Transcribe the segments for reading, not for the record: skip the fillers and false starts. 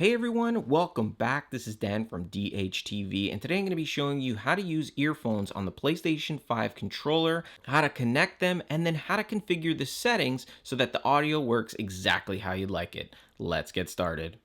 Hey everyone, welcome back. This is Dan from DHTV, and today I'm going to be showing you how to use earphones on the PlayStation 5 controller, how to connect them, and then how to configure the settings so that the audio works exactly how you'd like it. Let's get started.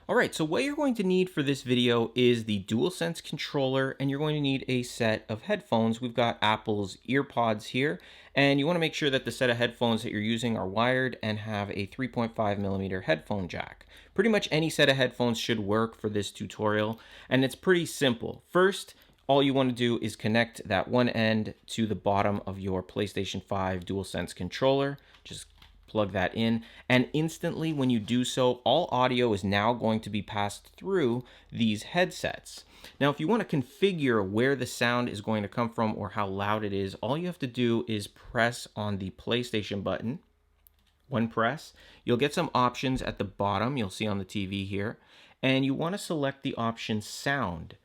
Alright, so what you're going to need for this video is the DualSense controller, and you're going to need a set of headphones. We've got Apple's EarPods here, and you want to make sure that the set of headphones that you're using are wired and have a 3.5mm headphone jack. Pretty much any set of headphones should work for this tutorial, and it's pretty simple. First, all you want to do is connect that one end to the bottom of your PlayStation 5 DualSense controller. Just plug that in, and instantly when you do so, all audio is now going to be passed through these headsets. Now, if you want to configure where the sound is going to come from or how loud it is, all you have to do is press on the PlayStation button. One press, you'll get some options at the bottom, you'll see on the TV here, and you want to select the option sound.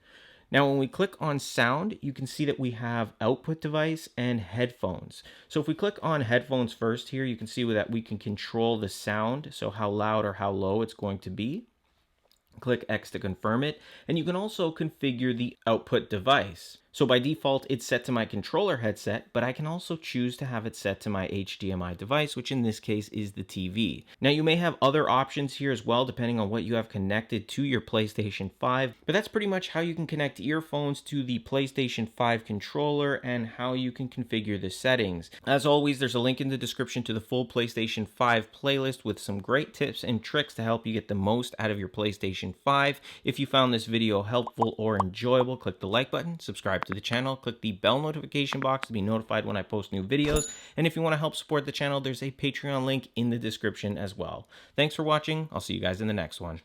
Now, when we click on sound, you can see that we have output device and headphones. So if we click on headphones first here, you can see that we can control the sound, so how loud or how low it's going to be. Click X to confirm it, and you can also configure the output device. So by default, it's set to my controller headset, but I can also choose to have it set to my HDMI device, which in this case is the TV. Now, you may have other options here as well, depending on what you have connected to your PlayStation 5, but that's pretty much how you can connect earphones to the PlayStation 5 controller and how you can configure the settings. As always, there's a link in the description to the full PlayStation 5 playlist with some great tips and tricks to help you get the most out of your PlayStation 5. If you found this video helpful or enjoyable, click the like button, subscribe to the channel, click the bell notification box to be notified when I post new videos, and if you want to help support the channel, there's a Patreon link in the description as well. Thanks for watching. I'll see you guys in the next one.